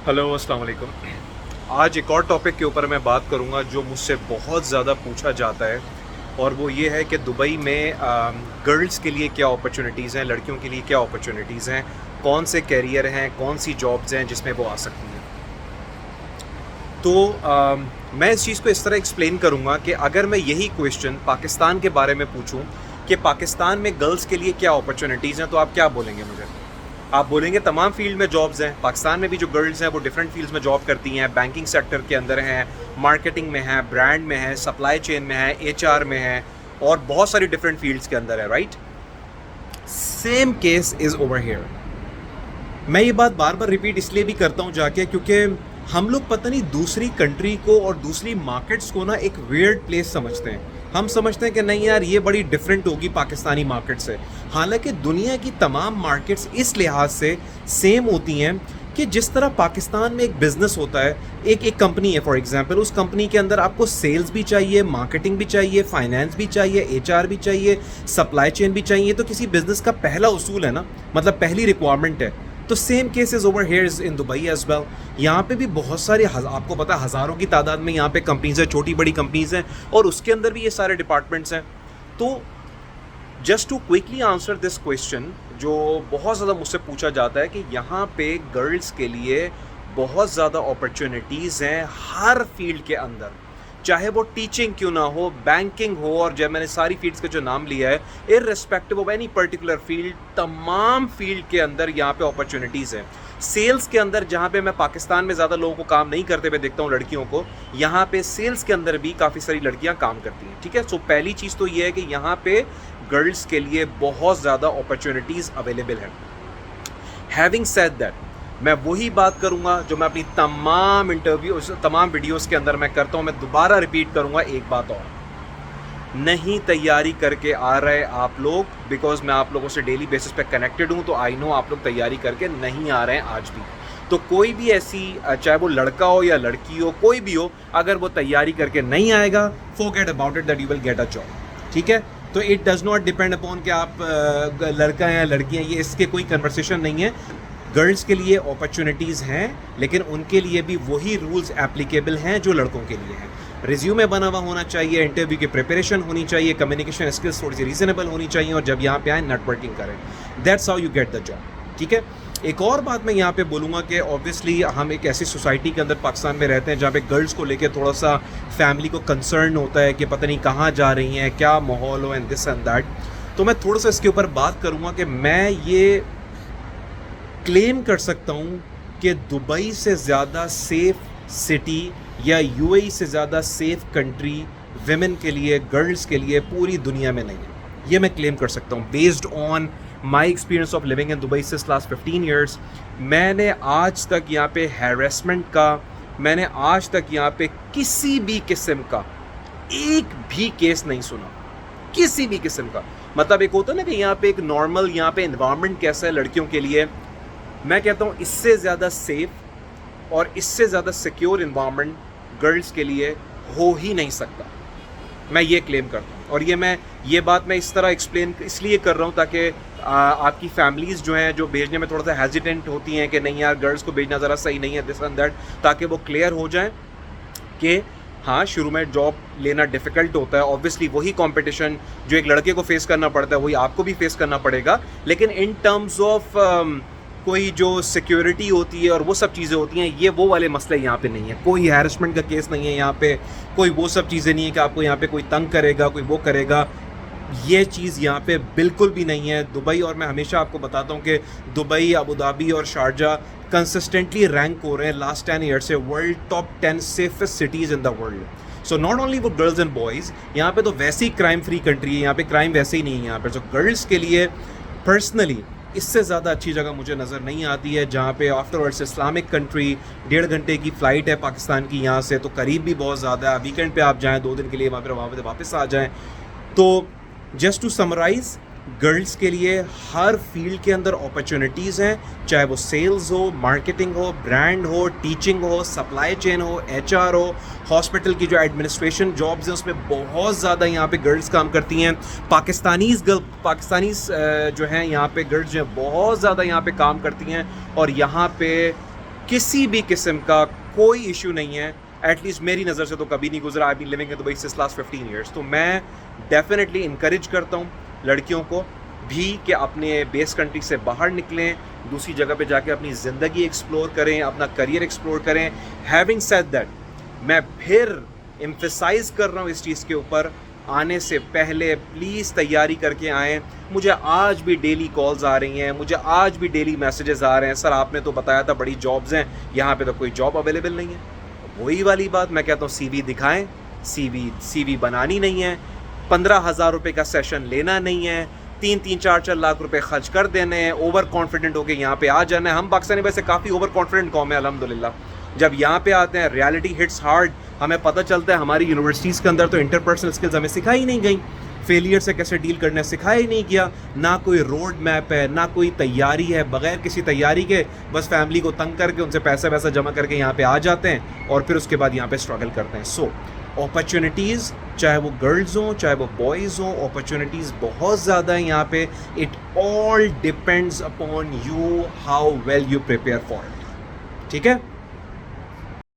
Hello अस्सलाम वालेकुम। आज एक और टॉपिक के ऊपर मैं बात करूंगा जो मुझसे बहुत ज़्यादा पूछा जाता है, और वो ये है कि दुबई में गर्ल्स के लिए क्या अपॉर्चुनिटीज़ हैं, लड़कियों के लिए क्या अपॉर्चुनिटीज़ हैं, कौन से कैरियर हैं, कौन सी जॉब्स हैं जिसमें वो आ सकती हैं। तो मैं इस चीज़ को इस तरह एक्सप्लेन करूंगा कि अगर मैं यही क्वेश्चन पाकिस्तान के बारे में पूछूं कि पाकिस्तान में गर्ल्स के लिए क्या अपॉर्चुनिटीज़ हैं, तो आप क्या बोलेंगे मुझे? आप बोलेंगे तमाम फील्ड में जॉब्स हैं। पाकिस्तान में भी जो गर्ल्स हैं वो डिफरेंट फील्ड्स में जॉब करती हैं, बैंकिंग सेक्टर के अंदर हैं, मार्केटिंग में है, ब्रांड में है, सप्लाई चेन में है, एचआर में है, और बहुत सारी डिफरेंट फील्ड्स के अंदर है, right? Same case is over here. मैं ये बात बार बार रिपीट इसलिए भी करता हूँ जाके, क्योंकि हम लोग पता नहीं दूसरी कंट्री को और दूसरी मार्केट्स को ना एक वियर्ड प्लेस समझते हैं। हम समझते हैं कि नहीं यार, ये बड़ी डिफरेंट होगी पाकिस्तानी मार्केट से। हालांकि दुनिया की तमाम मार्केट्स इस लिहाज से सेम होती हैं कि जिस तरह पाकिस्तान में एक बिज़नेस होता है, एक कंपनी है फॉर एग्जांपल, उस कंपनी के अंदर आपको सेल्स भी चाहिए, मार्केटिंग भी चाहिए, फाइनेंस भी चाहिए, एचआर भी चाहिए, सप्लाई चेन भी चाहिए। तो किसी बिज़नेस का पहला उसूल है ना, मतलब पहली रिक्वायरमेंट है। तो same cases over here's in Dubai as well. यहाँ पे भी बहुत सारे आपको पता है हज़ारों की तादाद में यहाँ पे कंपनीज हैं, छोटी बड़ी कंपनीज हैं, और उसके अंदर भी ये सारे डिपार्टमेंट्स हैं। तो just to quickly answer this question, जो बहुत ज़्यादा मुझसे पूछा जाता है कि यहाँ पे गर्ल्स के लिए बहुत ज़्यादा अपॉर्चुनिटीज़ हैं हर फील्ड के अंदर, चाहे वो टीचिंग क्यों ना हो, बैंकिंग हो, और जब मैंने सारी फील्ड्स का जो नाम लिया है, irrespective of any particular field, तमाम फील्ड के अंदर यहाँ पे अपॉर्चुनिटीज़ हैं। सेल्स के अंदर, जहाँ पे मैं पाकिस्तान में ज़्यादा लोगों को काम नहीं करते हुए देखता हूँ लड़कियों को, यहाँ पे सेल्स के अंदर भी काफ़ी सारी लड़कियाँ काम करती हैं, ठीक है। सो पहली चीज़ तो ये है कि यहाँ पे गर्ल्स के लिए बहुत ज़्यादा अपॉर्चुनिटीज़ अवेलेबल हैं। हैविंग सेड दैट, मैं वही बात करूंगा जो मैं अपनी तमाम तमाम वीडियोस के अंदर मैं करता हूं। मैं दोबारा रिपीट करूंगा एक बात और, नहीं तैयारी करके आ रहे आप लोग, बिकॉज मैं आप लोगों से डेली बेसिस पे कनेक्टेड हूं, तो आई नो आप लोग तैयारी करके नहीं आ रहे हैं आज भी। तो कोई भी ऐसी, चाहे वो लड़का हो या लड़की हो, कोई भी हो, अगर वो तैयारी करके नहीं आएगा, forget about it that you will get a job, ठीक है। तो it does not depend upon कि आप लड़का हैं या लड़की हैं, ये इसके कोई कन्वर्सेशन नहीं है। गर्ल्स के लिए अपॉर्चुनिटीज़ हैं, लेकिन उनके लिए भी वही रूल्स एप्लीकेबल हैं जो लड़कों के लिए हैं। रिज्यूमे बना हुआ होना चाहिए, इंटरव्यू की प्रिपरेशन होनी चाहिए, कम्युनिकेशन स्किल्स थोड़ी सी रीजनेबल होनी चाहिए, और जब यहाँ पे आए नेटवर्किंग करें। That's how you get the job, ठीक है। एक और बात मैं यहाँ पे बोलूँगा कि ऑब्वियसली हम एक ऐसी सोसाइटी के अंदर पाकिस्तान में रहते हैं जहाँ पे गर्ल्स को लेके थोड़ा सा फैमिली को कंसर्न होता है कि पता नहीं कहाँ जा रही हैं, क्या माहौल हो, एंड दिस एंड दैट। तो मैं थोड़ा सा इसके ऊपर बात करूँगा कि मैं ये क्लेम कर सकता हूँ कि दुबई से ज़्यादा सेफ सिटी या यूएई से ज़्यादा सेफ कंट्री विमेन के लिए, गर्ल्स के लिए पूरी दुनिया में नहीं है। ये मैं क्लेम कर सकता हूँ based on my experience of living in Dubai since last 15 years. मैंने आज तक यहाँ पे हैरेसमेंट का, मैंने आज तक यहाँ पे किसी भी किस्म का एक भी केस नहीं सुना, किसी भी किस्म का। मतलब एक होता है ना कि यहाँ पे एक नॉर्मल यहाँ पे इन्वायरमेंट कैसा है लड़कियों के लिए, मैं कहता हूँ इससे ज़्यादा सेफ और इससे ज़्यादा सिक्योर इन्वायरमेंट गर्ल्स के लिए हो ही नहीं सकता। मैं ये क्लेम करता हूँ, और ये बात मैं इस तरह एक्सप्लेन इसलिए कर रहा हूँ ताकि आपकी फैमिलीज़ जो हैं, जो भेजने में थोड़ा सा हेजिटेंट होती हैं कि नहीं यार गर्ल्स को भेजना ज़रा सही नहीं है, दिस एंड दैट, ताकि वो क्लियर हो जाए कि हाँ, शुरू में जॉब लेना डिफ़िकल्ट होता है। ऑब्वियसली वही कंपटीशन जो एक लड़के को फेस करना पड़ता है वही आपको भी फेस करना पड़ेगा, लेकिन इन टर्म्स ऑफ कोई जो सिक्योरिटी होती है और वो सब चीज़ें होती हैं, ये वो वाले मसले यहाँ पे नहीं है। कोई हैरेसमेंट का केस नहीं है यहाँ पे, कोई वो सब चीज़ें नहीं है कि आपको यहाँ पे कोई तंग करेगा, कोई वो करेगा। ये चीज़ यहाँ पे बिल्कुल भी नहीं है। दुबई, और मैं हमेशा आपको बताता हूँ कि दुबई, अबू धाबी और शारजा कंसिस्टेंटली रैंक हो रहे हैं लास्ट 10 ईयर से world top 10 safest cities in the world. So not only वो गर्ल्स एंड बॉयज़, यहाँ पे तो वैसे ही क्राइम फ्री कंट्री है, यहाँ पे क्राइम वैसे ही नहीं है यहाँ पे। सो गर्ल्स के लिए पर्सनली इससे ज़्यादा अच्छी जगह मुझे नज़र नहीं आती है, जहाँ पे आफ्टरवर्ड्स इस्लामिक कंट्री, 1.5 घंटे की फ़्लाइट है पाकिस्तान की यहाँ से, तो करीब भी बहुत ज़्यादा है। वीकेंड पे आप जाएँ 2 दिन के लिए, वहाँ पर वापस आ जाएँ। तो जस्ट टू समराइज़, गर्ल्स के लिए हर फील्ड के अंदर अपॉर्चुनिटीज़ हैं, चाहे वो सेल्स हो, मार्केटिंग हो, ब्रांड हो, टीचिंग हो, सप्लाई चेन हो, एचआर हो, हॉस्पिटल की जो एडमिनिस्ट्रेशन जॉब्स हैं उसमें बहुत ज़्यादा यहाँ पे गर्ल्स काम करती हैं। पाकिस्तानीज़ जो हैं यहाँ पे गर्ल्स जो हैं बहुत ज़्यादा यहाँ पे काम करती हैं, और यहाँ पे किसी भी किस्म का कोई इशू नहीं है, एटलीस्ट मेरी नज़र से तो कभी नहीं गुजरा। I been living in Dubai since last 15 years. तो मैं डेफिनेटली इंकरेज करता हूँ लड़कियों को भी कि अपने बेस कंट्री से बाहर निकलें, दूसरी जगह पे जाके अपनी ज़िंदगी एक्सप्लोर करें, अपना करियर एक्सप्लोर करें। हैविंग सेड दैट, मैं फिर एम्फेसाइज कर रहा हूँ इस चीज़ के ऊपर, आने से पहले प्लीज़ तैयारी करके आएँ। मुझे आज भी डेली कॉल्स आ रही हैं, मुझे आज भी डेली मैसेजेस आ रहे हैं, सर आपने तो बताया था बड़ी जॉब्स हैं, यहाँ पे तो कोई जॉब अवेलेबल नहीं है। वही वाली बात मैं कहता हूँ, सीवी दिखाएं। सीवी बनानी नहीं है, 15,000 रुपये का सेशन लेना नहीं है, 3-3, 4-4 लाख रुपए खर्च कर देने हैं, ओवर कॉन्फिडेंट होकर यहाँ पे आ जाना है। हम पाकिस्तानी वैसे काफ़ी ओवर कॉन्फिडेंट कौम है अल्हम्दुलिल्लाह। जब यहाँ पे आते हैं रियलिटी हिट्स हार्ड, हमें पता चलता है हमारी यूनिवर्सिटीज़ के अंदर तो इंटरपर्सनल स्किल्स हमें सिखाई नहीं गई, फेलियर से कैसे डील करना सिखाया ही नहीं गया, ना कोई रोड मैप है, ना कोई तैयारी है। बगैर किसी तैयारी के बस फैमिली को तंग करके उनसे पैसा वैसा जमा करके यहाँ पे आ जाते हैं और फिर उसके बाद यहाँ पे स्ट्रगल करते हैं। सो अपॉर्चुनिटीज़, चाहे वो गर्ल्स हों चाहे वो बॉयज़ हों, अपॉर्चुनिटीज़ बहुत ज़्यादा है यहाँ पे। It all depends upon you, how well you prepare for it. ठीक है।